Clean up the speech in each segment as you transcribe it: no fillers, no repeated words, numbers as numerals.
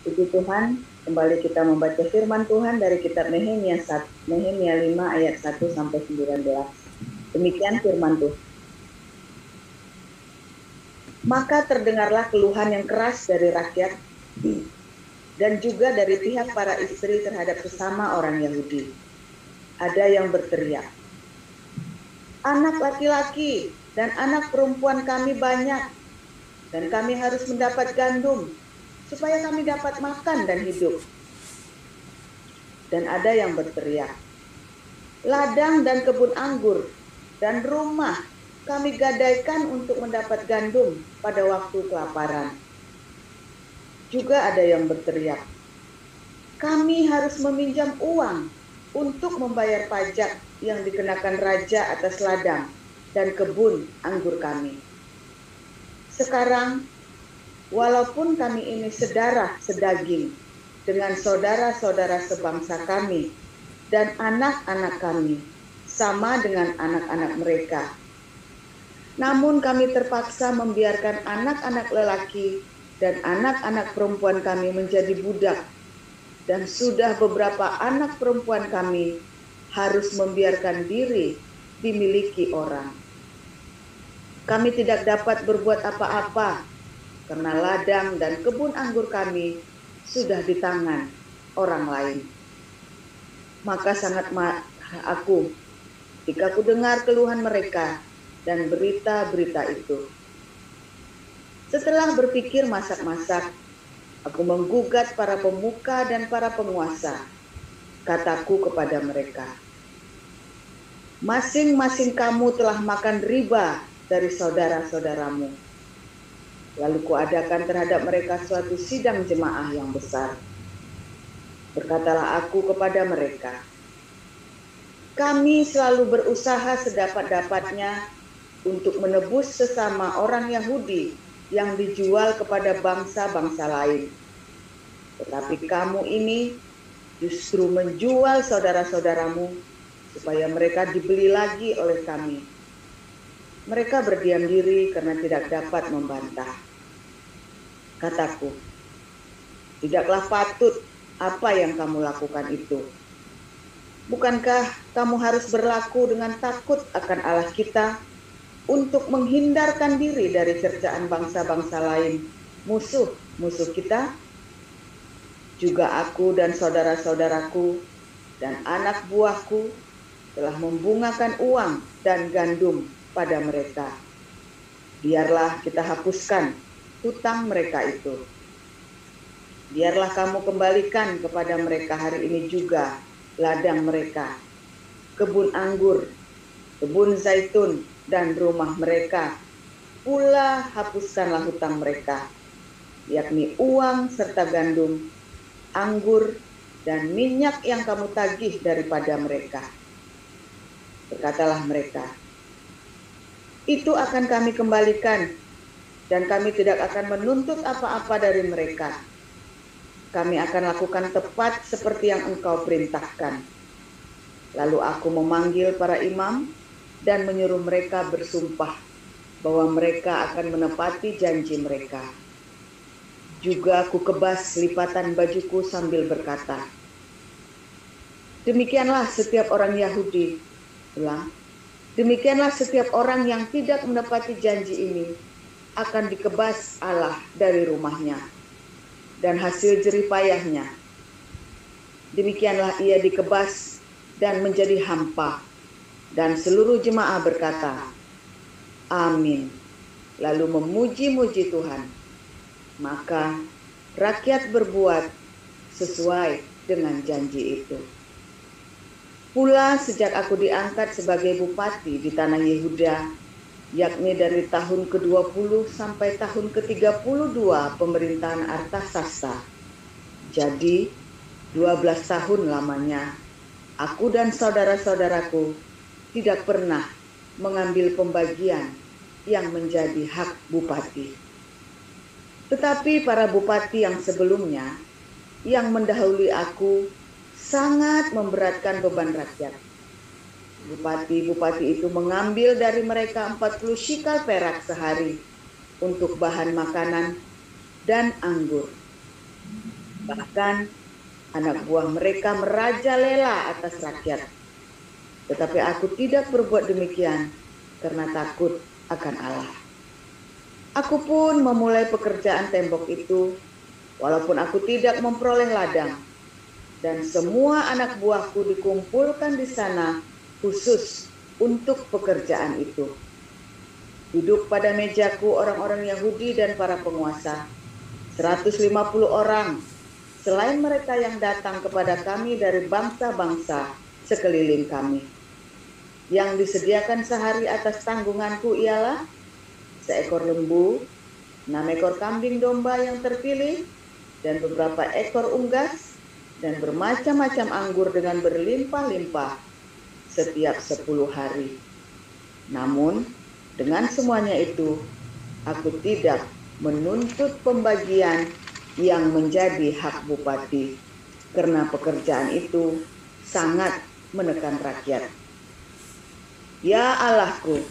Puji Tuhan, kembali kita membaca firman Tuhan dari kitab Nehemia 5 ayat 1 sampai 19. Demikian firman Tuhan. Maka terdengarlah keluhan yang keras dari rakyat dan juga dari pihak para istri terhadap sesama orang Yahudi. Ada yang berteriak, anak laki-laki dan anak perempuan kami banyak, dan kami harus mendapat gandum supaya kami dapat makan dan hidup. Dan ada yang berteriak, ladang dan kebun anggur dan rumah kami gadaikan untuk mendapat gandum pada waktu kelaparan. Juga ada yang berteriak, kami harus meminjam uang untuk membayar pajak yang dikenakan raja atas ladang dan kebun anggur kami. Sekarang, walaupun kami ini sedarah sedaging dengan saudara-saudara sebangsa kami dan anak-anak kami, sama dengan anak-anak mereka, namun kami terpaksa membiarkan anak-anak lelaki dan anak-anak perempuan kami menjadi budak, dan sudah beberapa anak perempuan kami harus membiarkan diri dimiliki orang. Kami tidak dapat berbuat apa-apa karena ladang dan kebun anggur kami sudah di tangan orang lain. Maka sangat marah aku ketika aku dengar keluhan mereka dan berita-berita itu. Setelah berpikir masak-masak, aku menggugat para pemuka dan para penguasa. Kataku kepada mereka, masing-masing kamu telah makan riba dari saudara-saudaramu. Lalu kuadakan terhadap mereka suatu sidang jemaah yang besar. Berkatalah aku kepada mereka, kami selalu berusaha sedapat-dapatnya untuk menebus sesama orang Yahudi yang dijual kepada bangsa-bangsa lain. Tetapi kamu ini justru menjual saudara-saudaramu supaya mereka dibeli lagi oleh kami. Mereka berdiam diri karena tidak dapat membantah. Kataku, tidaklah patut apa yang kamu lakukan itu. Bukankah kamu harus berlaku dengan takut akan Allah kita untuk menghindarkan diri dari cercaan bangsa-bangsa lain, musuh-musuh kita? Juga aku dan saudara-saudaraku dan anak buahku telah membungakan uang dan gandum pada mereka. Biarlah kita hapuskan hutang mereka itu. Biarlah kamu kembalikan kepada mereka hari ini juga ladang mereka, kebun anggur, kebun zaitun, dan rumah mereka. Pula hapuskanlah hutang mereka, yakni uang serta gandum, anggur, dan minyak yang kamu tagih daripada mereka. Berkatalah mereka, itu akan kami kembalikan, dan kami tidak akan menuntut apa-apa dari mereka. Kami akan lakukan tepat seperti yang engkau perintahkan. Lalu aku memanggil para imam dan menyuruh mereka bersumpah bahwa mereka akan menepati janji mereka. Juga aku kebas lipatan bajuku sambil berkata, demikianlah setiap orang Yahudi, demikianlah setiap orang yang tidak menepati janji ini akan dikebas Allah dari rumahnya dan hasil jerih payahnya. Demikianlah ia dikebas dan menjadi hampa. Dan seluruh jemaah berkata, amin. Lalu memuji-muji Tuhan. Maka rakyat berbuat sesuai dengan janji itu. Pula sejak aku diangkat sebagai bupati di tanah Yehuda, yakni dari tahun ke-20 sampai tahun ke-32 pemerintahan Artasasta, jadi 12 tahun lamanya, aku dan saudara-saudaraku tidak pernah mengambil pembagian yang menjadi hak bupati. Tetapi para bupati yang sebelumnya, yang mendahului aku, sangat memberatkan beban rakyat. Bupati-bupati itu mengambil dari mereka 40 shikal perak sehari untuk bahan makanan dan anggur. Bahkan anak buah mereka merajalela atas rakyat. Tetapi aku tidak berbuat demikian karena takut akan Allah. Aku pun memulai pekerjaan tembok itu, walaupun aku tidak memperoleh ladang. Dan semua anak buahku dikumpulkan di sana khusus untuk pekerjaan itu. Duduk pada mejaku orang-orang Yahudi dan para penguasa, 150 orang, selain mereka yang datang kepada kami dari bangsa-bangsa sekeliling kami. Yang disediakan sehari atas tanggunganku ialah seekor lembu, 6 ekor kambing domba yang terpilih, dan beberapa ekor unggas, dan bermacam-macam anggur dengan berlimpah-limpah setiap 10 hari. Namun, dengan semuanya itu, aku tidak menuntut pembagian yang menjadi hak bupati, karena pekerjaan itu sangat menekan rakyat. Ya Allahku,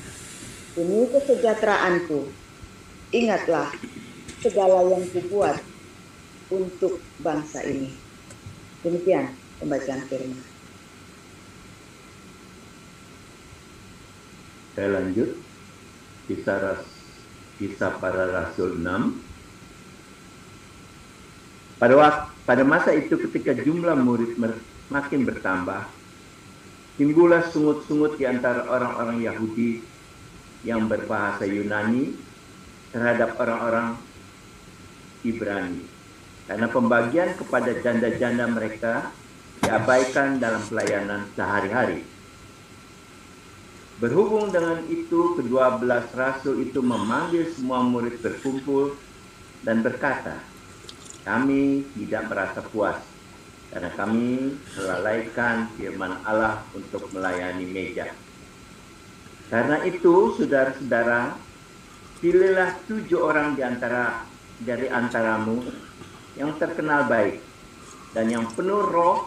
demi kesejahteraanku, ingatlah segala yang kubuat untuk bangsa ini. Demikian pembacaan firman. Saya lanjut, Kisah Para Rasul 6. Pada masa itu ketika jumlah murid makin bertambah, timbullah sungut-sungut di antara orang-orang Yahudi yang berbahasa Yunani terhadap orang-orang Ibrani, karena pembagian kepada janda-janda mereka diabaikan dalam pelayanan sehari-hari. Berhubung dengan itu, ke-12 rasul itu memanggil semua murid berkumpul dan berkata, "Kami tidak merasa puas karena kami melalaikan firman Allah untuk melayani meja. Karena itu, saudara-saudara, pilihlah 7 orang dari antaramu yang terkenal baik dan yang penuh roh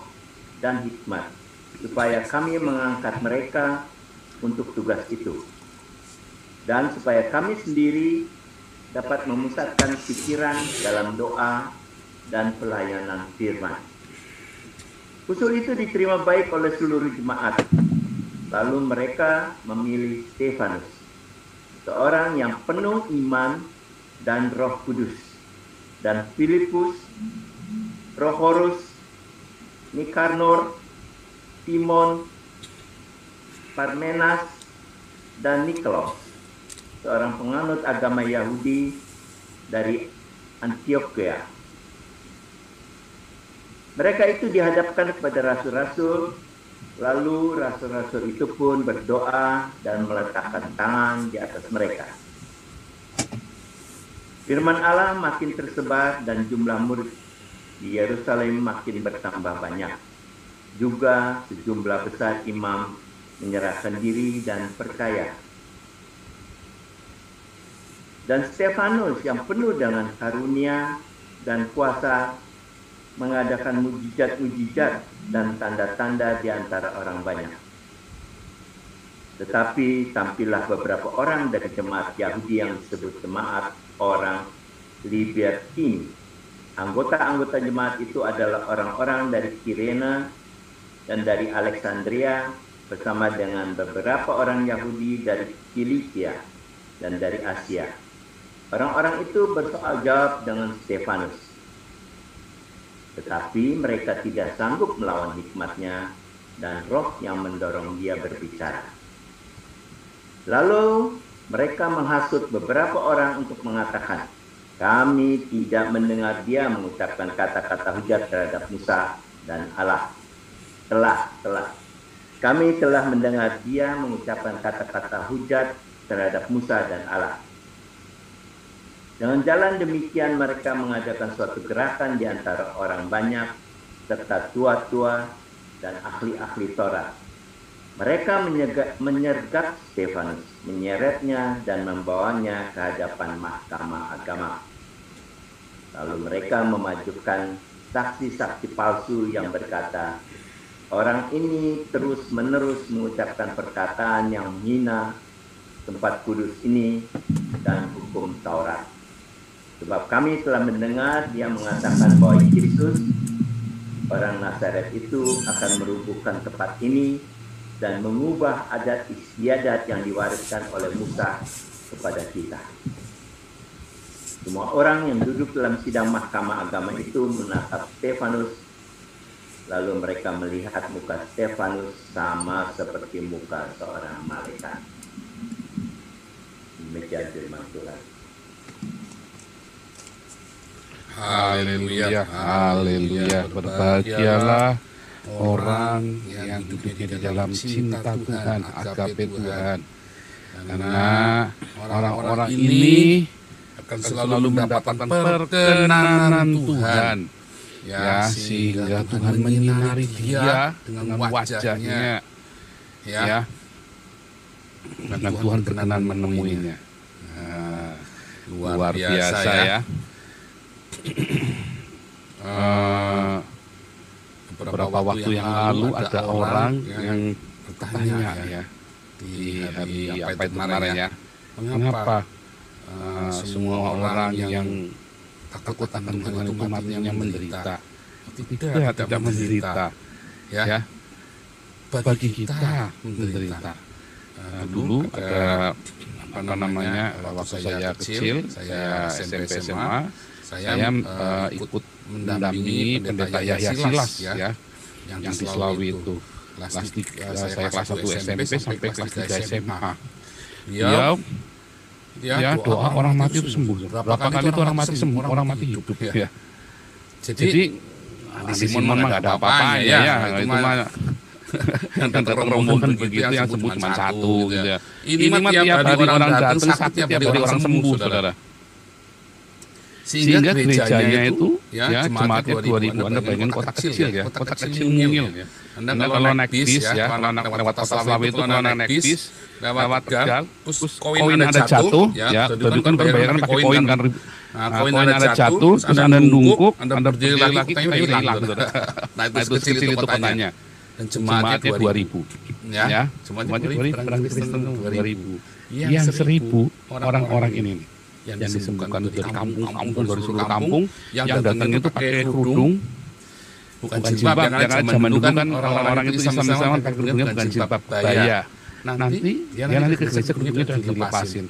dan hikmat, supaya kami mengangkat mereka untuk tugas itu, dan supaya kami sendiri dapat memusatkan pikiran dalam doa dan pelayanan firman." Usul itu diterima baik oleh seluruh jemaat. Lalu mereka memilih Stefanus, seorang yang penuh iman dan Roh Kudus, dan Filipus, Prochorus, Nikanor, Timon, Parmenas, dan Nikolaus, seorang penganut agama Yahudi dari Antioquia. Mereka itu dihadapkan kepada rasul-rasul, lalu rasul-rasul itu pun berdoa dan meletakkan tangan di atas mereka. Firman Allah makin tersebar dan jumlah murid di Yerusalem makin bertambah banyak. Juga sejumlah besar imam menyerahkan diri dan percaya. Dan Stefanus yang penuh dengan karunia dan kuasa mengadakan mujizat-mujizat dan tanda-tanda di antara orang banyak. Tetapi tampillah beberapa orang dari jemaat Yahudi yang disebut jemaat orang Libertini. Anggota-anggota jemaat itu adalah orang-orang dari Kirene dan dari Alexandria, bersama dengan beberapa orang Yahudi dari Kilikia dan dari Asia. Orang-orang itu bersoal jawab dengan Stefanus, tetapi mereka tidak sanggup melawan hikmatnya dan roh yang mendorong dia berbicara. Lalu mereka menghasut beberapa orang untuk mengatakan, "Kami tidak mendengar dia mengucapkan kata-kata hujat terhadap Musa dan Allah." Kami telah mendengar dia mengucapkan kata-kata hujat terhadap Musa dan Allah. Dengan jalan demikian mereka mengadakan suatu gerakan di antara orang banyak, serta tua-tua dan ahli-ahli Taurat. Mereka menyergap Stefanus, menyeretnya dan membawanya ke hadapan mahkamah agama. Lalu mereka memajukan saksi-saksi palsu yang berkata, "Orang ini terus-menerus mengucapkan perkataan yang menghina tempat kudus ini dan hukum Taurat." Sebab kami telah mendengar dia mengatakan bahwa Yesus, orang Nazaret itu akan merubuhkan tempat ini dan mengubah adat istiadat yang diwariskan oleh Musa kepada kita. Semua orang yang duduk dalam sidang mahkamah agama itu menatap Stefanus, lalu mereka melihat muka Stefanus sama seperti muka seorang malaikat. Demikian firman Tuhan. Haleluya, haleluya. Berbahagialah orang yang hidupnya di dalam cinta Tuhan, agape Tuhan. Karena orang-orang ini akan selalu mendapatkan perkenanan Tuhan. Ya, sehingga Tuhan menyinari dia dengan wajahnya. Ya, dan Tuhan berkenan menemuinya. Nah, luar biasa ya. Beberapa waktu yang lalu ada orang yang bertanya ya di hari apa itu kemarin ya, mengapa semua orang yang takut akan Tuhan itu matinya menderita? Tidak menderita ya, bagi kita menderita. Dulu ada apa namanya, waktu saya kecil, saya SMP SMA, saya ikut mendampingi pendeta Yahya Silas ya, yang di Selawi itu. Saya kelas 1 SMP sampai kelas 3 SMA. Dia doa orang mati itu sembuh. Berapa kali itu orang mati sembuh, orang mati hidup ya. Jadi di Simon mah nggak ada apa-apa ya, itu mah yang rombongan begitu yang sembuh cuma satu gitu ya. Ini mah tiap hari orang datang sakit, tiap hari orang sembuh, saudara. Sehingga gerejanya itu ya jemaatnya 2.000, Anda bayangin kota kecil ya, kota kecil mungil. Anda kalau naik bis ya, kalau lewat kota Selawi itu kalau naik bis lewat Tegal, terus koin ada jatuh ya, jadi kan berbayaran pakai koin kan. Koin ada jatuh, terus Anda nungkuk, Anda berdiri lagi, kita hilang. Nah itu kecil itu kotanya. Dan jemaatnya 2.000 ya, jemaatnya 2.000, orang Kristen 2.000. Yang 1.000 orang-orang ini yang disembuhkan dari kampung-kampung, dari seluruh kampung, yang datangnya itu pakai kerudung, bukan jilbab, ya kan zaman dulu kan orang-orang itu Islam-Islam pakai kerudungnya bukan jilbab, baya. Nanti dia ke gereja kerudungnya sudah dilepasin.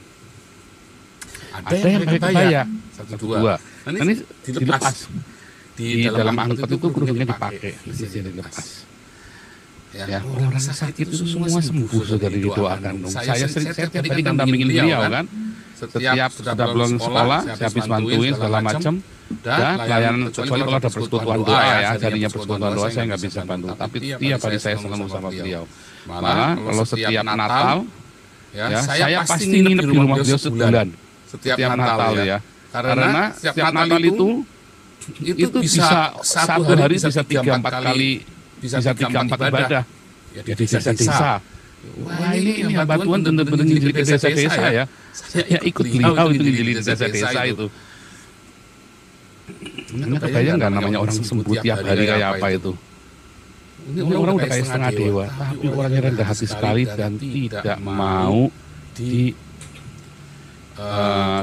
Ada yang pakai baya, 1, 2. Nanti dilepas. Di dalam angkot itu kerudungnya dipakai, dilepas. Ya, orang sakit itu semua sembuh sudah didoakan. Saya tiap hari kan dampingin beliau kan. Setiap sudah pulang sekolah, saya habis bantuin segala macam. Dan pelayanan kecuali kalau ada persekutuan doa ya, jadinya persekutuan doa saya nggak bisa bantu. Tapi tiap hari saya selalu sama beliau. Malah kalau setiap Natal, ya saya pasti nginep di rumah beliau sebulan. Setiap Natal ya. Karena setiap Natal itu bisa satu hari bisa 3-4 kali, bisa 3-4 ibadah. Ya di desa-desa. Wah ini bantuan benar-benar ngijili ke desa-desa ya. Saya ikut beliau itu ngijili desa-desa itu. Anda kebayang nggak namanya orang sembuh tiap hari kayak apa itu? Ini orang udah kayak setengah dewa, tapi orangnya rendah hati sekali dan tidak mau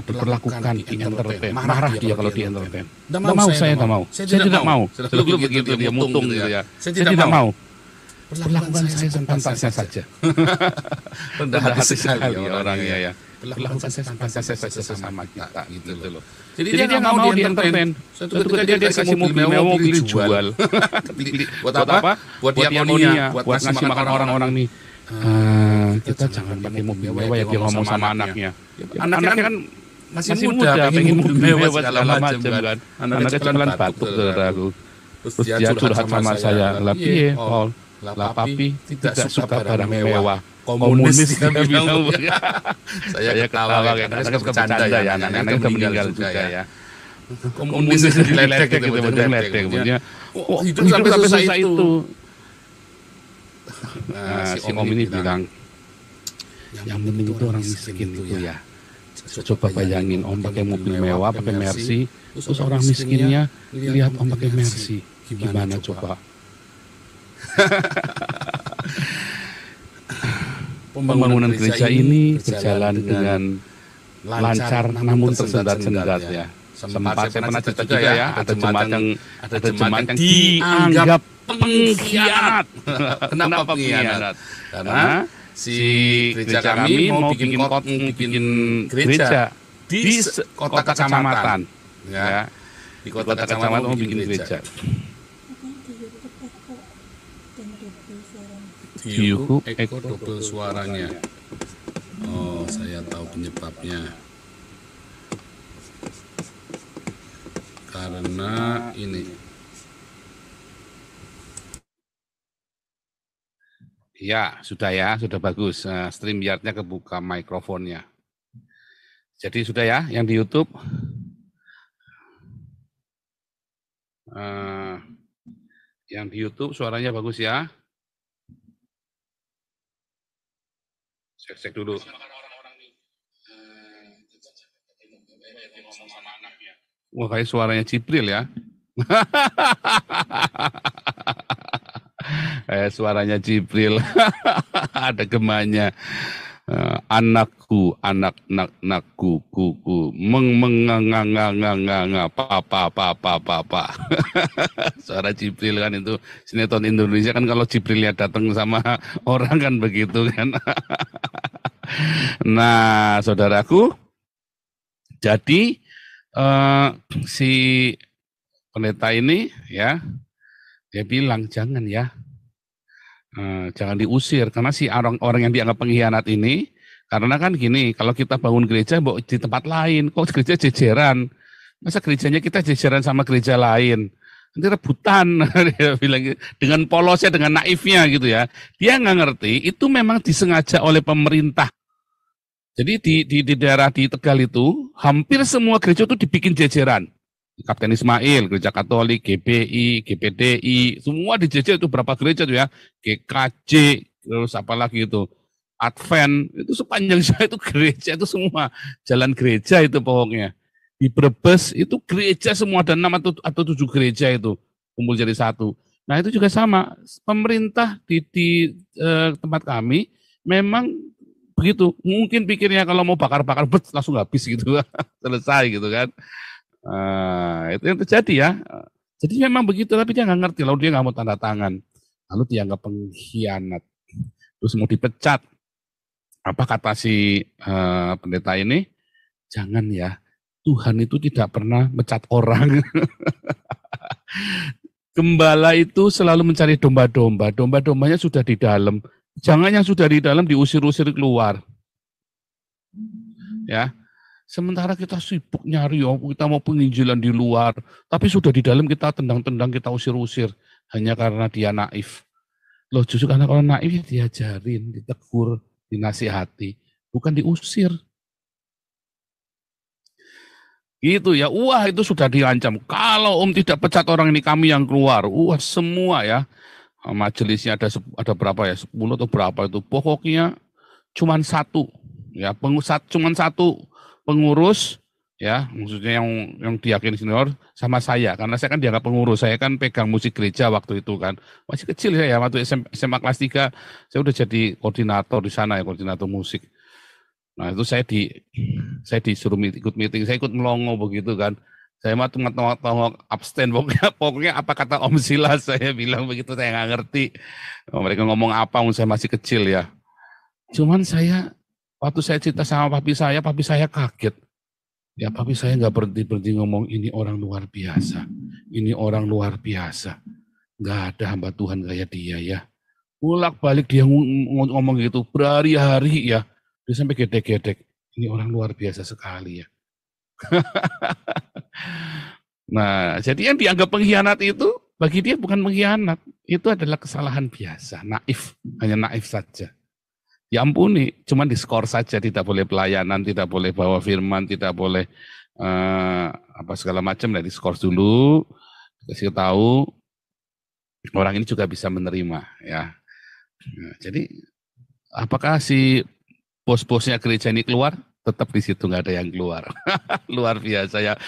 diperlakukan, di entertain. Marah dia kalau di entertain. Tidak mau, saya tidak mau. Saya tidak mau. Selalu begitu dia mutung gitu ya. Saya tidak mau. Perlakukan saya sepantasnya saja. Rendah hati sekali orangnya ya. Perlakukan saya sepantasnya saja sama kita gitu loh. Jadi dia nggak mau di entertain. Suatu ketika dia kasih mobil mewah, mobil dijual. Buat apa? Buat diakonia, buat ngasih makan orang-orang nih. Kita jangan pakai mobil mewah ya, dia ngomong sama anaknya. Anaknya kan masih muda, pengen mobil mewah segala macam kan. Anaknya jalan batuk saudaraku. Terus dia curhat sama saya, lah piye Paul, lah papi tidak suka barang mewah. Komunis dia bilang. Saya ketawa kan, karena suka bercanda ya, anaknya udah meninggal juga ya. Komunis diledek gitu, diledek. Oh hidup sampai susah itu. Nah, si Om ini bilang, yang penting itu orang miskin itu ya. Coba bayangin Om pakai mobil mewah, pakai Mercy, terus orang miskinnya lihat Om pakai Mercy, gimana coba? Pembangunan gereja ini berjalan dengan lancar namun tersendat-sendat ya. Sempat saya pernah cerita juga ya, ada jemaat yang dianggap pengkhianat. Kenapa pengkhianat? Karena si gereja kami mau bikin gereja di kota kecamatan, ya, di kota kecamatan mau bikin gereja. Di YouTube Eko double suaranya. Oh, saya tahu penyebabnya. Karena ini. Ya, sudah bagus. Nah, StreamYard-nya kebuka mikrofonnya. Jadi sudah ya, yang di YouTube. Yang di YouTube suaranya bagus ya. Cek dulu. Wah, kayak suaranya Jibril ya. Suaranya Jibril. Ada gemanya. Anakku, nakku, kuku, papa. Suara Jibril kan itu sinetron Indonesia kan, kalau Jibril datang sama orang kan begitu kan. Nah, saudaraku, jadi si pendeta ini ya, dia bilang jangan ya. Jangan diusir, karena si orang yang dianggap pengkhianat ini, karena kan gini, kalau kita bangun gereja di tempat lain, kok gereja jejeran, masa gerejanya kita jejeran sama gereja lain, nanti rebutan. Dia bilang dengan polosnya, dengan naifnya gitu ya, dia nggak ngerti, itu memang disengaja oleh pemerintah. Jadi di daerah di Tegal itu, hampir semua gereja itu dibikin jejeran. Kapten Ismail, Gereja Katolik, GBI, GPDI, semua dijajah itu berapa gereja tuh ya, GKJ, terus apalagi itu, Advent, itu sepanjang saya itu gereja itu semua, jalan gereja itu pokoknya. Di Brebes itu gereja semua, ada 6 atau 7 gereja itu, kumpul jadi satu. Nah itu juga sama, pemerintah di tempat kami memang begitu, mungkin pikirnya kalau mau bakar-bakar, langsung habis gitu, selesai gitu kan. Itu yang terjadi ya. Jadi memang begitu, tapi dia nggak ngerti, lalu dia nggak mau tanda tangan, lalu dianggap pengkhianat, terus mau dipecat. Apa kata si pendeta ini? Jangan ya, Tuhan itu tidak pernah mecat orang. Gembala itu selalu mencari domba-domba, domba-dombanya sudah di dalam. Jangan yang sudah di dalam diusir-usir keluar. Ya. Sementara kita sibuk nyari, kita mau penginjilan di luar, tapi sudah di dalam kita tendang-tendang, kita usir-usir, hanya karena dia naif. Loh, justru karena kalau naif diajarin, ditegur, dinasihati, bukan diusir. Gitu ya, wah itu sudah diancam. Kalau tidak pecat orang ini, kami yang keluar. Wah semua ya, majelisnya ada berapa ya, 10 atau berapa itu. Pokoknya cuma satu, ya, cuma satu pengurus, ya, maksudnya yang diakin senior sama saya, karena saya kan dianggap pengurus, saya kan pegang musik gereja waktu itu kan, masih kecil saya ya, waktu SMA kelas 3, saya udah jadi koordinator di sana ya, koordinator musik. Nah itu saya disuruh ikut meeting, saya ikut melongo begitu kan, saya mah tengok abstain, pokoknya apa kata Om Silas, saya bilang begitu, saya nggak ngerti, mereka ngomong apa, saya masih kecil ya, cuman saya waktu saya cerita sama papi saya kaget. Ya papi saya nggak berhenti ngomong, ini orang luar biasa. Ini orang luar biasa. Nggak ada hamba Tuhan kayak dia ya. Bolak-balik dia ngomong gitu, berhari-hari ya. Dia sampai gedek-gedek. Ini orang luar biasa sekali ya. Nah, jadi yang dianggap pengkhianat itu, bagi dia bukan pengkhianat. Itu adalah kesalahan biasa, naif. Hanya naif saja. Diampuni, cuma diskor saja, tidak boleh pelayanan, tidak boleh bawa firman, tidak boleh apa segala macam, nah diskor dulu, kasih tahu orang ini juga bisa menerima ya. Nah, jadi apakah si bos-bosnya gereja ini keluar? Tetap di situ, nggak ada yang keluar. Luar biasa ya.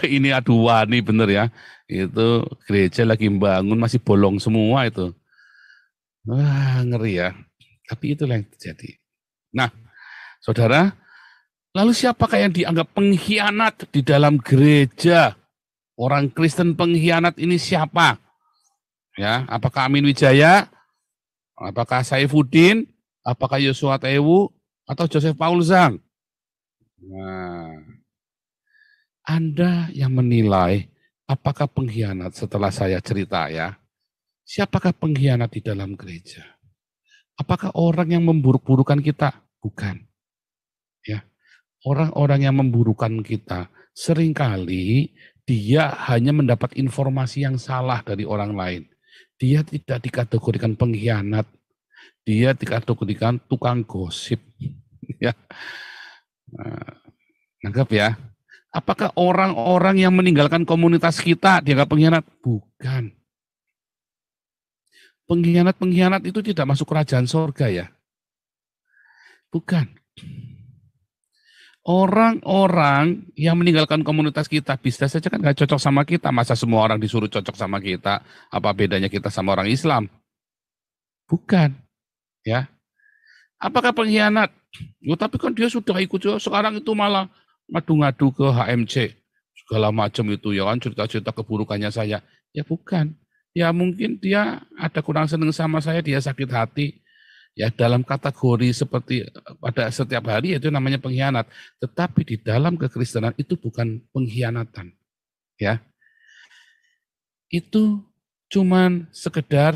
Ini aduh wani bener ya. Itu gereja lagi bangun masih bolong semua itu. Wah ngeri ya. Tapi itulah yang terjadi. Nah, saudara, Lalu siapakah yang dianggap pengkhianat di dalam gereja? Orang Kristen pengkhianat ini siapa? Ya, apakah Amin Wijaya? Apakah Saifuddin? Apakah Yosua Tewu? Atau Joseph Paul Zhang? Nah, Anda yang menilai apakah pengkhianat setelah saya cerita ya. Siapakah pengkhianat di dalam gereja? Apakah orang yang memburuk-burukan kita? Bukan. Ya. Orang-orang yang memburukan kita, seringkali dia hanya mendapat informasi yang salah dari orang lain. Dia tidak dikategorikan pengkhianat, dia dikategorikan tukang gosip. Ya, anggap ya. Apakah orang-orang yang meninggalkan komunitas kita dianggap pengkhianat? Bukan. Pengkhianat-pengkhianat itu tidak masuk kerajaan sorga ya. Bukan. Orang-orang yang meninggalkan komunitas kita bisa saja kan gak cocok sama kita. Masa semua orang disuruh cocok sama kita? Apa bedanya kita sama orang Islam? Bukan. Ya. Apakah pengkhianat? Oh, tapi kan dia sudah ikut juga. Sekarang itu malah ngadu-ngadu ke HMC. Segala macam itu ya kan, cerita-cerita keburukannya saya. Ya bukan. Ya mungkin dia ada kurang senang sama saya, dia sakit hati. Ya dalam kategori seperti pada setiap hari itu namanya pengkhianat. Tetapi di dalam kekristenan itu bukan pengkhianatan. Ya. Itu cuman sekedar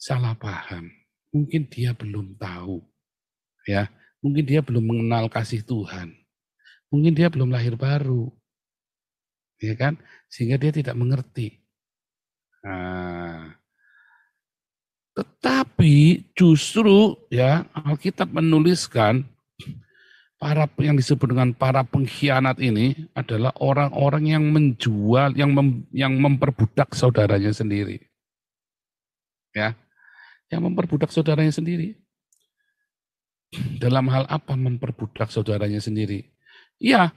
salah paham. Mungkin dia belum tahu. Ya, mungkin dia belum mengenal kasih Tuhan. Mungkin dia belum lahir baru. Ya kan? Sehingga dia tidak mengerti. Nah, tetapi justru ya Alkitab menuliskan para yang disebut dengan para pengkhianat ini adalah orang-orang yang menjual, yang memperbudak saudaranya sendiri. Ya, yang memperbudak saudaranya sendiri. Dalam hal apa memperbudak saudaranya sendiri? Ya,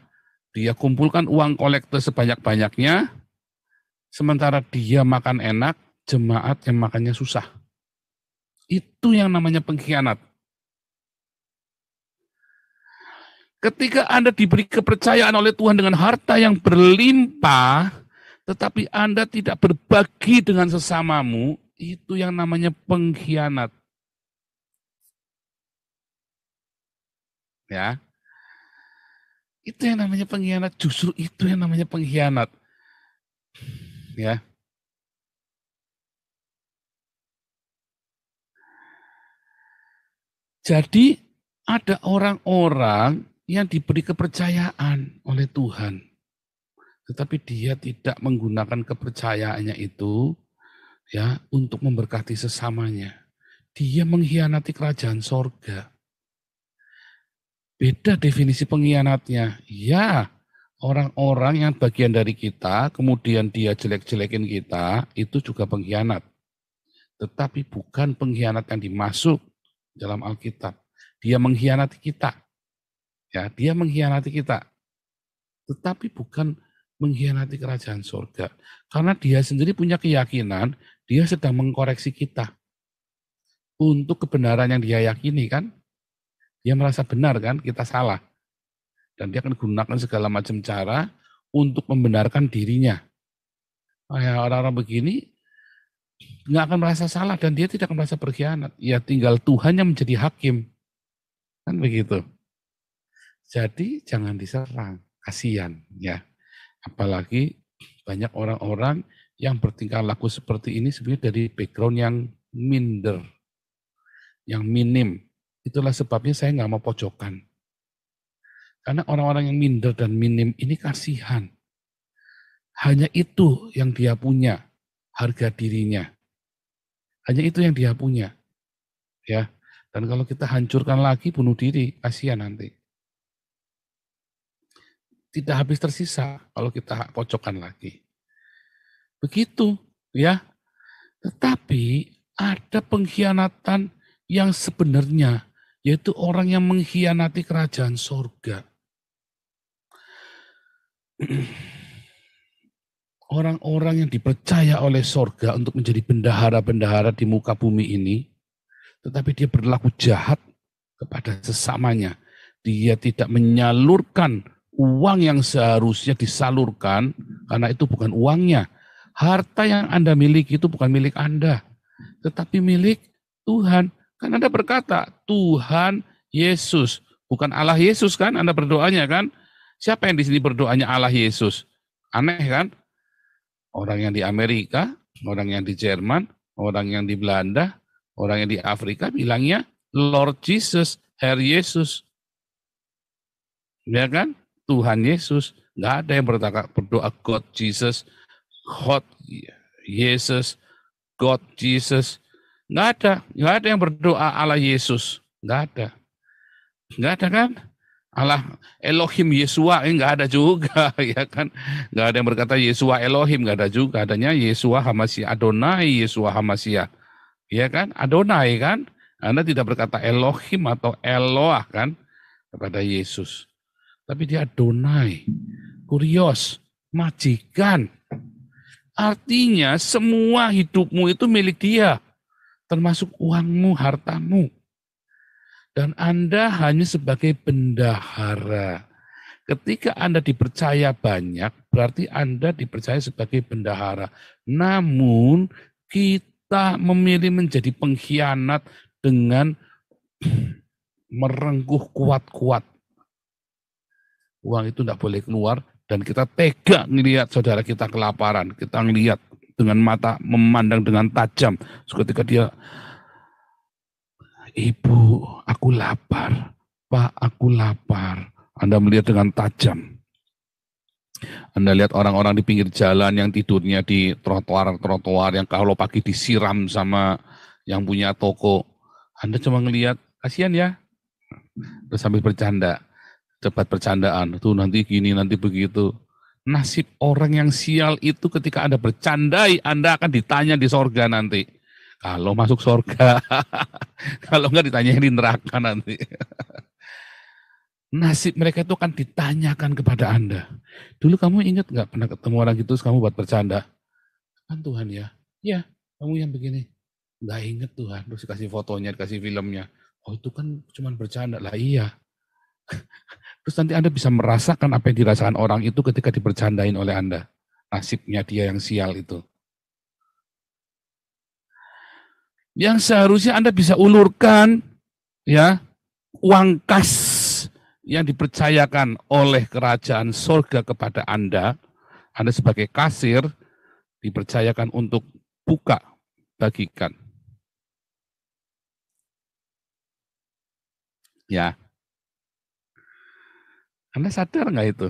dia kumpulkan uang kolekte sebanyak-banyaknya, sementara dia makan enak, jemaat yang makannya susah. Itu yang namanya pengkhianat. Ketika Anda diberi kepercayaan oleh Tuhan dengan harta yang berlimpah, tetapi Anda tidak berbagi dengan sesamamu, itu yang namanya pengkhianat. Ya. Itu yang namanya pengkhianat, justru itu yang namanya pengkhianat. Ya. Jadi ada orang-orang yang diberi kepercayaan oleh Tuhan. Tetapi dia tidak menggunakan kepercayaannya itu ya untuk memberkati sesamanya. Dia mengkhianati kerajaan sorga. Beda definisi pengkhianatnya. Ya, orang-orang yang bagian dari kita, kemudian dia jelek-jelekin kita, itu juga pengkhianat. Tetapi bukan pengkhianat yang dimaksud dalam Alkitab. Dia mengkhianati kita. Ya, dia mengkhianati kita. Tetapi bukan mengkhianati kerajaan surga. Karena dia sendiri punya keyakinan, dia sedang mengkoreksi kita. Untuk kebenaran yang dia yakini kan. Dia merasa benar kan, kita salah. Dan dia akan gunakan segala macam cara untuk membenarkan dirinya. Orang-orang begini nggak akan merasa salah dan dia tidak akan merasa berkhianat. Ya tinggal Tuhan yang menjadi hakim. Kan begitu. Jadi jangan diserang, kasihan ya. Apalagi banyak orang-orang yang bertingkah laku seperti ini sebenarnya dari background yang minder, yang minim. Itulah sebabnya saya nggak mau pojokan. Karena orang-orang yang minder dan minim ini kasihan. Hanya itu yang dia punya, harga dirinya. Hanya itu yang dia punya. Ya. Dan kalau kita hancurkan lagi, bunuh diri, kasihan nanti. Tidak habis tersisa kalau kita pojokkan lagi. Begitu, ya. Tetapi ada pengkhianatan yang sebenarnya, yaitu orang yang mengkhianati kerajaan sorga. Orang-orang yang dipercaya oleh sorga untuk menjadi bendahara-bendahara di muka bumi ini, tetapi dia berlaku jahat kepada sesamanya. dia tidak menyalurkan uang yang seharusnya disalurkan, karena itu bukan uangnya. Harta yang Anda miliki itu bukan milik Anda, tetapi milik Tuhan. Kan Anda berkata, Tuhan Yesus, bukan Allah Yesus kan? Anda berdoanya kan? Siapa yang di sini berdoanya Allah Yesus? Aneh kan? Orang yang di Amerika, orang yang di Jerman, orang yang di Belanda, orang yang di Afrika bilangnya Lord Jesus, Herr Yesus. Ya kan? Tuhan Yesus. Nggak ada yang berdoa God Jesus, God Yesus, God Jesus. Nggak ada yang berdoa Allah Yesus. Nggak ada kan? Allah Elohim Yesua, nggak ada juga, ya kan? Nggak ada yang berkata Yesua Elohim, nggak ada juga. Adanya Yesua Hamashiach, Adonai Yesua Hamashiach, ya kan? Adonai kan? Anda tidak berkata Elohim atau Eloah kan kepada Yesus, tapi dia Adonai, Kurios, majikan. Artinya semua hidupmu itu milik dia, termasuk uangmu, hartamu. Dan Anda hanya sebagai bendahara. Ketika Anda dipercaya banyak, berarti Anda dipercaya sebagai bendahara. Namun kita memilih menjadi pengkhianat dengan merengkuh kuat-kuat. Uang itu tidak boleh keluar, dan kita tega melihat saudara kita kelaparan. Kita melihat dengan mata, memandang dengan tajam. Ketika dia, Ibu, aku lapar. Pak, aku lapar. Anda melihat dengan tajam. Anda lihat orang-orang di pinggir jalan yang tidurnya di trotoar-trotoar, yang kalau pagi disiram sama yang punya toko. Anda cuma ngelihat, kasihan ya. Terus sambil bercanda, cepat bercandaan. Tuh nanti gini, nanti begitu. Nasib orang yang sial itu ketika Anda bercandai, Anda akan ditanya di sorga nanti. Kalau masuk surga, kalau enggak ditanya di neraka nanti. Nasib mereka itu akan ditanyakan kepada Anda. Dulu kamu ingat nggak pernah ketemu orang gitu, terus kamu buat bercanda? Kan Tuhan ya, ya kamu yang begini. Nggak inget Tuhan, terus dikasih fotonya, dikasih filmnya. Oh itu kan cuma bercanda lah, iya. Terus nanti Anda bisa merasakan apa yang dirasakan orang itu ketika dibercandain oleh Anda. Nasibnya dia yang sial itu. Yang seharusnya Anda bisa ulurkan, ya, uang kas yang dipercayakan oleh kerajaan surga kepada Anda sebagai kasir, dipercayakan untuk buka, bagikan. Ya, Anda sadar nggak itu?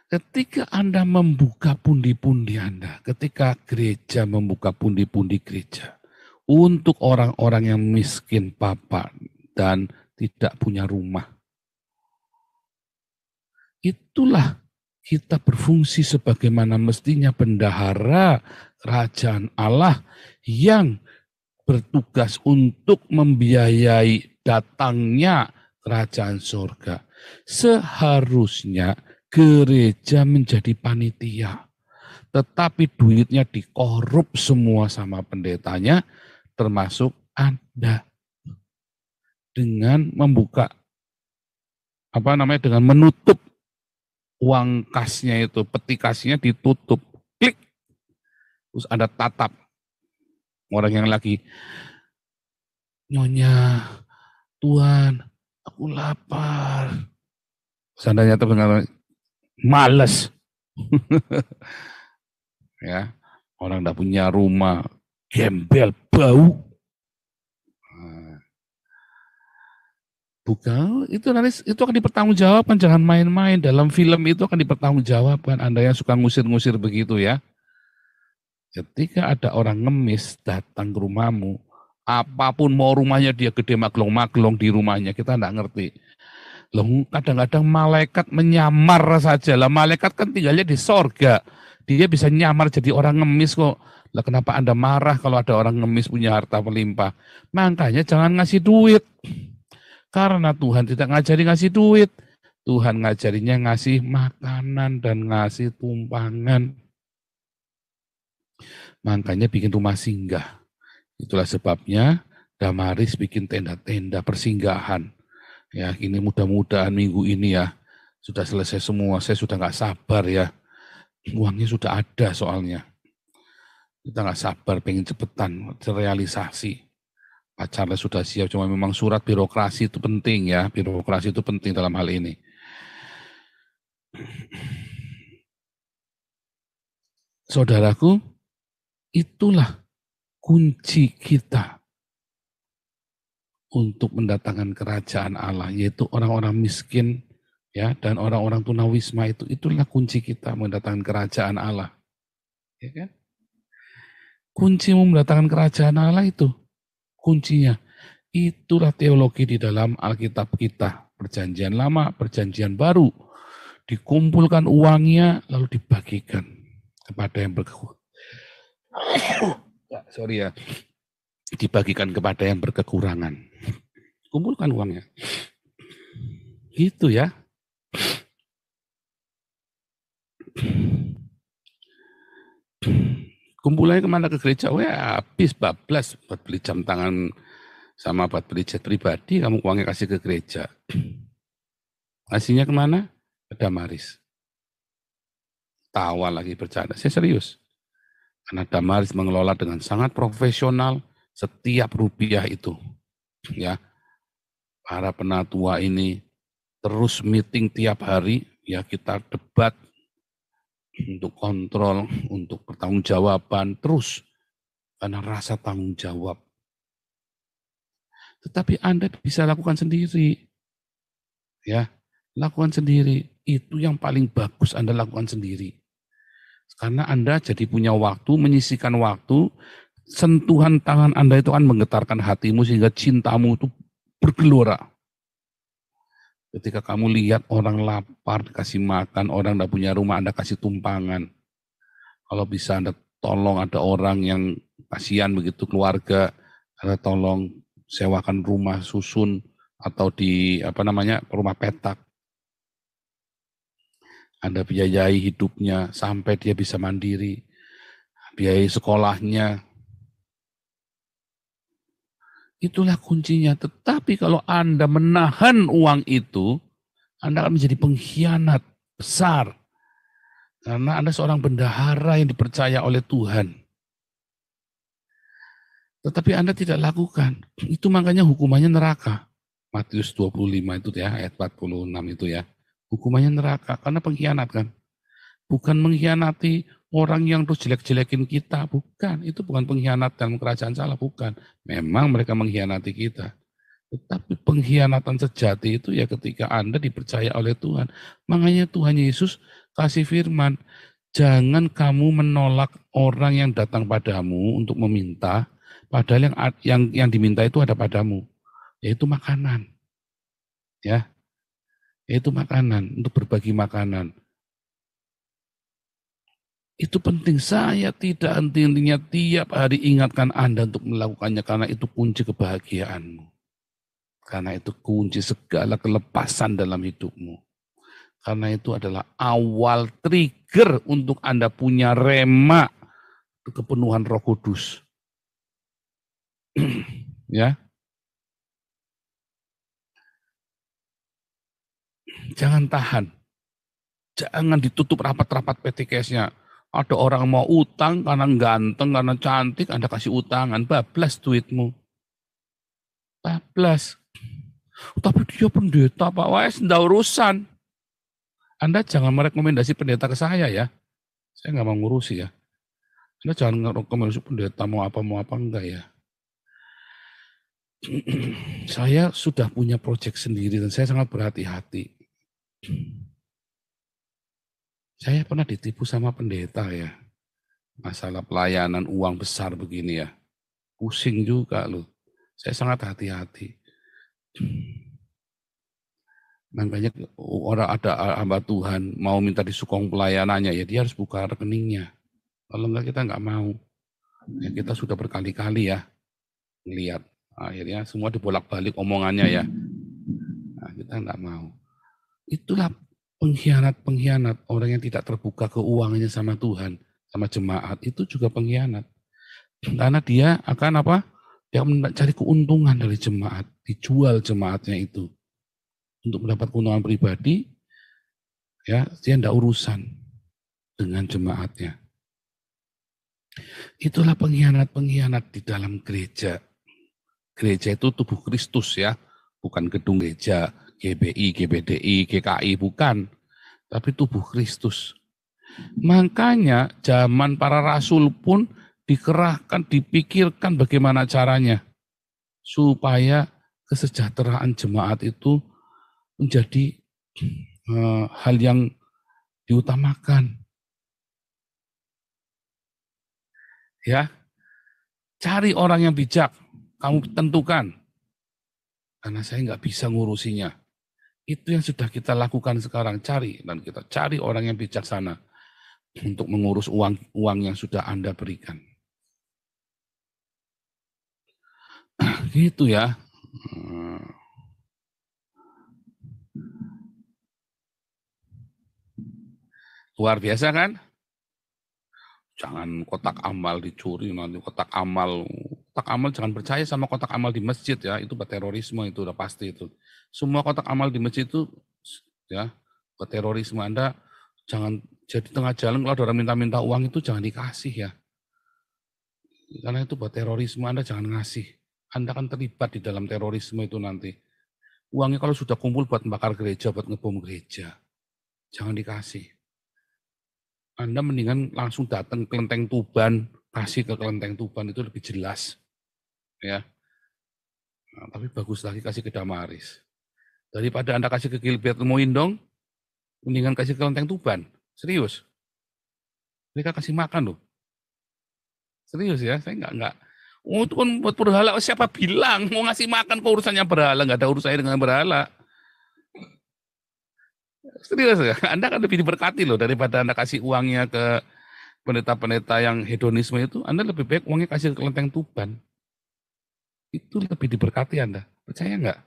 Ketika Anda membuka pundi-pundi Anda, ketika gereja membuka pundi-pundi gereja untuk orang-orang yang miskin papa dan tidak punya rumah, itulah kita berfungsi sebagaimana mestinya bendahara kerajaan Allah yang bertugas untuk membiayai datangnya kerajaan surga. Seharusnya gereja menjadi panitia, tetapi duitnya dikorup semua sama pendetanya, termasuk Anda, dengan membuka, dengan menutup uang kasnya itu, peti kasnya ditutup, klik, terus Anda tatap orang yang lagi, Nyonya, Tuhan, aku lapar. Seandainya terdengar males. Ya, orang tidak punya rumah, gembel, bau. Bukan, itu nanti itu akan dipertanggungjawabkan, jangan main-main. Dalam film itu akan dipertanggungjawabkan. Anda yang suka ngusir-ngusir begitu ya. Ketika ada orang ngemis datang ke rumahmu, apapun mau rumahnya dia gede maglong-maglong di rumahnya, kita tidak ngerti. Loh, kadang-kadang malaikat menyamar saja lah. Malaikat kan tinggalnya di sorga. Dia bisa nyamar jadi orang ngemis kok. Lah kenapa Anda marah kalau ada orang ngemis punya harta melimpah? Makanya jangan ngasih duit. Karena Tuhan tidak ngajari ngasih duit. Tuhan ngajarinya ngasih makanan dan ngasih tumpangan. Makanya bikin rumah singgah. Itulah sebabnya Damaris bikin tenda-tenda persinggahan. Ya, ini mudah-mudahan minggu ini ya sudah selesai semua. Saya sudah nggak sabar ya. Uangnya sudah ada soalnya. Kita nggak sabar, pengen cepetan terrealisasi. Pacarnya sudah siap, cuma memang surat birokrasi itu penting ya. Birokrasi itu penting dalam hal ini. Saudaraku, itulah kunci kita untuk mendatangkan kerajaan Allah, yaitu orang-orang miskin ya dan orang-orang tunawisma itulah kunci kita mendatangkan kerajaan Allah. Ya kan? Kunci mendatangkan kerajaan Allah itu kuncinya. Itulah teologi di dalam Alkitab kita. Perjanjian lama, perjanjian baru. Dikumpulkan uangnya lalu dibagikan kepada yang berkekurangan. Dibagikan kepada yang berkekurangan. Kumpulkan uangnya. Gitu ya. Kumpulannya kemana? Ke gereja? Wah, habis bablas buat beli jam tangan sama buat beli jet pribadi, kamu uangnya kasih ke gereja. Kasihnya kemana? Ke Damaris. Tawa lagi bercanda, saya serius. Karena Damaris mengelola dengan sangat profesional setiap rupiah itu. Ya, para penatua ini terus meeting tiap hari, ya kita debat untuk kontrol, untuk pertanggungjawaban terus karena rasa tanggung jawab. Tetapi Anda bisa lakukan sendiri, ya, lakukan sendiri. Itu yang paling bagus Anda lakukan sendiri. Karena Anda jadi punya waktu, menyisihkan waktu, sentuhan tangan Anda itu akan menggetarkan hatimu sehingga cintamu itu bergelora. Ketika kamu lihat orang lapar, dikasih makan, orang tidak punya rumah, Anda kasih tumpangan. Kalau bisa Anda tolong, ada orang yang kasihan begitu keluarga, Anda tolong sewakan rumah susun atau di rumah petak. Anda biayai hidupnya sampai dia bisa mandiri, biayai sekolahnya. Itulah kuncinya. Tetapi kalau Anda menahan uang itu, Anda akan menjadi pengkhianat besar. Karena Anda seorang bendahara yang dipercaya oleh Tuhan. Tetapi Anda tidak lakukan. Itu makanya hukumannya neraka. Matius 25 itu ya, ayat 46 itu ya. Hukumannya neraka karena pengkhianat kan. Bukan mengkhianati orang yang terus jelek-jelekin kita, bukan. Itu bukan pengkhianat dalam kerajaan Allah, bukan. Memang mereka mengkhianati kita. Tetapi pengkhianatan sejati itu ya ketika Anda dipercaya oleh Tuhan. Makanya Tuhan Yesus kasih firman, jangan kamu menolak orang yang datang padamu untuk meminta, padahal yang diminta itu ada padamu, yaitu makanan. Ya, yaitu makanan, untuk berbagi makanan. Itu penting, saya tidak henti-hentinya tiap hari ingatkan Anda untuk melakukannya karena itu kunci kebahagiaanmu. Karena itu kunci segala kelepasan dalam hidupmu. Karena itu adalah awal trigger untuk Anda punya rema kepenuhan Roh Kudus. Ya. Jangan tahan. Jangan ditutup rapat-rapat PTKS-nya. Ada orang mau utang karena ganteng, karena cantik, Anda kasih utangan, bablas duitmu. Bablas. Tapi dia pendeta Pak, wes ndak urusan. Anda jangan merekomendasi pendeta ke saya ya. Saya nggak mau ngurusi ya. Anda jangan merekomendasi pendeta mau apa enggak ya. Saya sudah punya proyek sendiri dan saya sangat berhati-hati. Saya pernah ditipu sama pendeta ya. Masalah pelayanan uang besar begini ya. Pusing juga loh. Saya sangat hati-hati. Makanya orang ada hamba Tuhan mau minta disukong pelayanannya ya dia harus buka rekeningnya. Kalau enggak kita enggak mau. Ya, kita sudah berkali-kali ya melihat. Akhirnya semua dibolak-balik omongannya ya. Nah, kita enggak mau. Itulah pengkhianat, orang yang tidak terbuka keuangannya sama Tuhan, sama jemaat, itu juga pengkhianat. Karena dia akan yang mencari keuntungan dari jemaat, dijual jemaatnya itu untuk mendapat keuntungan pribadi, ya dia tidak urusan dengan jemaatnya. Itulah pengkhianat-pengkhianat di dalam gereja. Gereja itu tubuh Kristus ya, bukan gedung gereja, GBI, GBDI, GKI, bukan. Tapi tubuh Kristus. Makanya zaman para rasul pun dikerahkan, dipikirkan bagaimana caranya supaya kesejahteraan jemaat itu menjadi hal yang diutamakan. Ya, cari orang yang bijak, kamu tentukan. Karena saya nggak bisa ngurusinya. Itu yang sudah kita lakukan sekarang, cari. Dan kita cari orang yang bijaksana untuk mengurus uang yang sudah Anda berikan. Gitu ya. Luar biasa kan? Jangan kotak amal dicuri, nanti kotak amal jangan percaya sama kotak amal di masjid ya, itu terorisme, itu udah pasti itu. Semua kotak amal di masjid itu ya terorisme. Anda jangan jadi tengah jalan kalau ada orang minta-minta uang itu jangan dikasih ya. Karena itu buat terorisme, Anda jangan ngasih. Anda akan terlibat di dalam terorisme itu nanti. Uangnya kalau sudah kumpul buat membakar gereja, buat ngebom gereja, jangan dikasih. Anda mendingan langsung datang ke Kelenteng Tuban, kasih ke Kelenteng Tuban, itu lebih jelas. Ya. Nah, tapi bagus lagi kasih ke Damaris. Daripada Anda kasih ke Gilbert Moindong, mendingan kasih ke Kelenteng Tuban. Serius. Mereka kasih makan loh. Serius ya, saya enggak. Oh, itu kan buat berhala, siapa bilang mau ngasih makan kok urusannya berhala, enggak ada urusannya dengan berhala. Serius ya, Anda kan lebih diberkati loh daripada Anda kasih uangnya ke pendeta-pendeta yang hedonisme itu, Anda lebih baik uangnya kasih ke Kelenteng Tuban. Itu lebih diberkati Anda. Percaya nggak?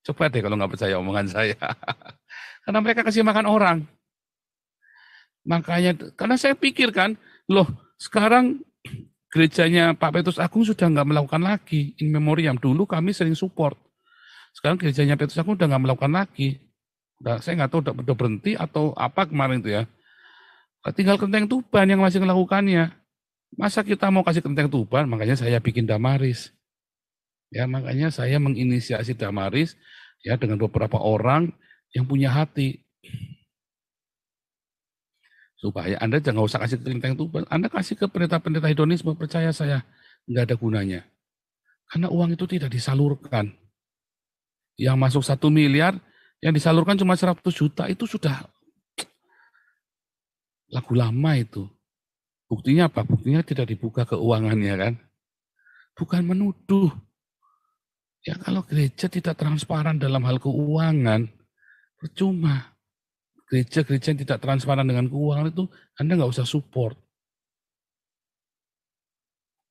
Coba deh kalau nggak percaya omongan saya. Karena mereka kasih makan orang. Makanya, karena saya pikirkan, loh sekarang gerejanya Pak Petrus Agung sudah nggak melakukan lagi in memoriam. Dulu kami sering support. Sekarang gerejanya Petrus Agung udah nggak melakukan lagi. Saya nggak tahu udah berhenti atau apa kemarin itu ya. Tinggal Kelenteng Tuban yang masih melakukannya. Masa kita mau kasih Kelenteng Tuban, makanya saya bikin Damaris. Ya, makanya saya menginisiasi Damaris ya dengan beberapa orang yang punya hati. Supaya Anda jangan usah kasih Kelenteng Tuban, Anda kasih ke pendeta-pendeta hedonisme, percaya saya, nggak ada gunanya. Karena uang itu tidak disalurkan. Yang masuk 1 miliar, yang disalurkan cuma 100 juta, itu sudah lagu lama itu. Buktinya apa? Buktinya tidak dibuka keuangannya kan. Bukan menuduh. Ya kalau gereja tidak transparan dalam hal keuangan, percuma. Gereja-gereja yang tidak transparan dengan keuangan itu, Anda nggak usah support.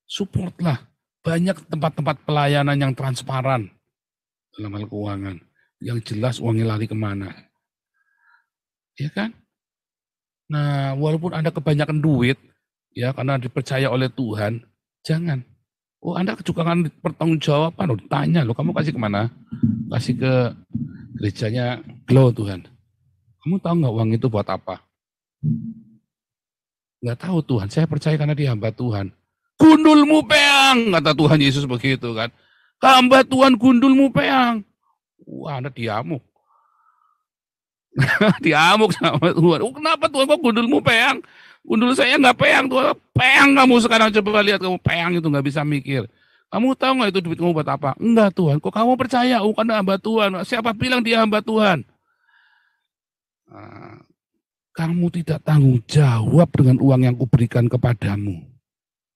Supportlah. Banyak tempat-tempat pelayanan yang transparan dalam hal keuangan. Yang jelas uangnya lari kemana. Ya kan? Nah, walaupun Anda kebanyakan duit, ya karena dipercaya oleh Tuhan, jangan. Oh, Anda juga kan pertanggungjawaban, tanya loh, kamu kasih kemana? Kasih ke gerejanya Glow Tuhan. Kamu tahu nggak uang itu buat apa? Nggak tahu Tuhan, saya percaya karena dia hamba Tuhan. Gundulmu peang, kata Tuhan Yesus begitu kan. Hamba Tuhan gundulmu peang. Wah, Anda diamuk. Diamuk sama Tuhan. Oh, kenapa Tuhan kok gundulmu peang? Gundul saya nggak peang, Tuhan. Peang kamu sekarang, coba lihat kamu peang itu nggak bisa mikir. Kamu tahu nggak itu duit kamu buat apa? Enggak Tuhan, kok kamu percaya? Oh, karena hamba Tuhan. Siapa bilang dia hamba Tuhan? Nah, kamu tidak tanggung jawab dengan uang yang kuberikan kepadamu.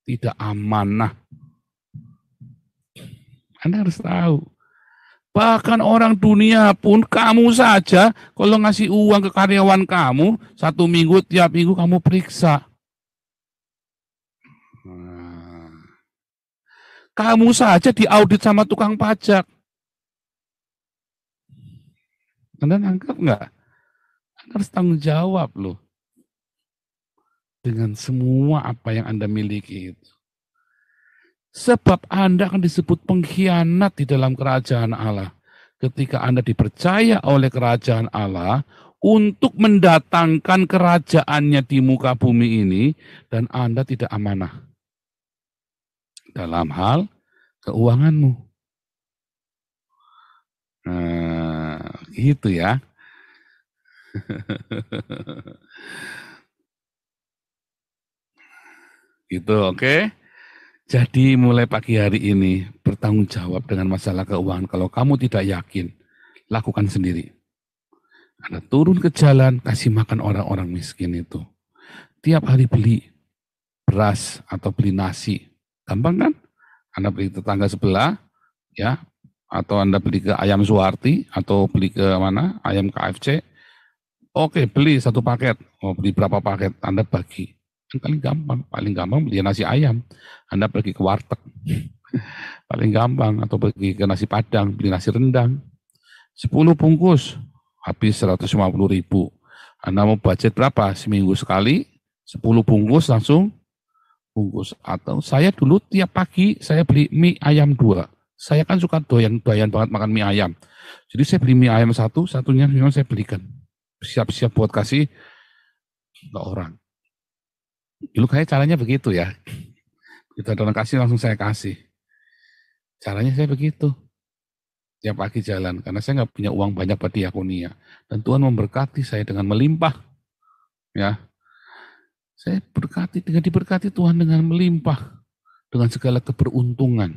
Tidak amanah. Anda harus tahu. Bahkan orang dunia pun, kamu saja, kalau ngasih uang ke karyawan kamu, 1 minggu, tiap minggu kamu periksa. Kamu saja diaudit sama tukang pajak. Anda nangkep nggak? Anda harus tanggung jawab loh. Dengan semua apa yang Anda miliki itu. Sebab Anda akan disebut pengkhianat di dalam kerajaan Allah. Ketika Anda dipercaya oleh kerajaan Allah untuk mendatangkan kerajaannya di muka bumi ini, dan Anda tidak amanah dalam hal keuanganmu. Nah, gitu ya. Gitu, oke. Jadi mulai pagi hari ini bertanggung jawab dengan masalah keuangan. Kalau kamu tidak yakin, lakukan sendiri. Anda turun ke jalan, kasih makan orang-orang miskin itu. Tiap hari beli beras atau beli nasi. Gampang kan? Anda beli tetangga sebelah, ya, atau Anda beli ke Ayam Suwarti, atau beli ke mana? Ayam KFC. Oke, beli satu paket. Oh, beli berapa paket? Anda bagi. Paling gampang beli nasi ayam. Anda pergi ke warteg. Paling gampang. Atau pergi ke nasi padang, beli nasi rendang. 10 bungkus, habis 150.000. Anda mau budget berapa? Seminggu sekali, 10 bungkus langsung bungkus. Atau saya dulu tiap pagi saya beli mie ayam 2. Saya kan suka doyan banget makan mie ayam. Jadi saya beli mie ayam satunya memang saya belikan. Siap-siap buat kasih ke orang. Dulu kayak caranya begitu ya. Kita orang kasih langsung saya kasih. Caranya saya begitu. Tiap pagi jalan. Karena saya nggak punya uang banyak buat diakonia. Dan Tuhan memberkati saya dengan melimpah. Ya, saya diberkati Tuhan dengan melimpah. Dengan segala keberuntungan.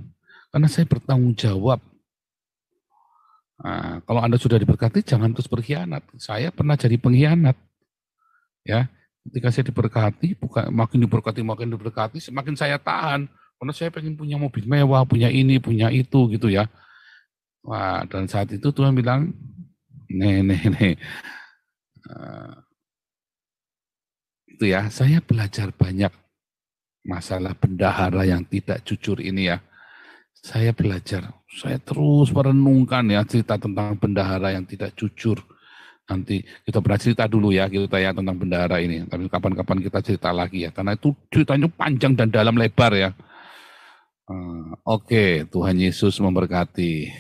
Karena saya bertanggung jawab. Nah, kalau Anda sudah diberkati, jangan terus berkhianat. Saya pernah jadi pengkhianat. Ya, ketika saya diberkati, makin diberkati, semakin saya tahan. Karena saya pengen punya mobil mewah, punya ini, punya itu, gitu ya. Wah, dan saat itu Tuhan bilang, nih. Itu ya, saya belajar banyak masalah bendahara yang tidak jujur ini ya. Saya belajar, saya terus merenungkan ya cerita tentang bendahara yang tidak jujur. Nanti kita pernah cerita dulu ya, kita ya tentang bendahara ini. Tapi kapan-kapan kita cerita lagi ya, karena itu ceritanya panjang dan dalam lebar ya. Oke, Tuhan Yesus memberkati.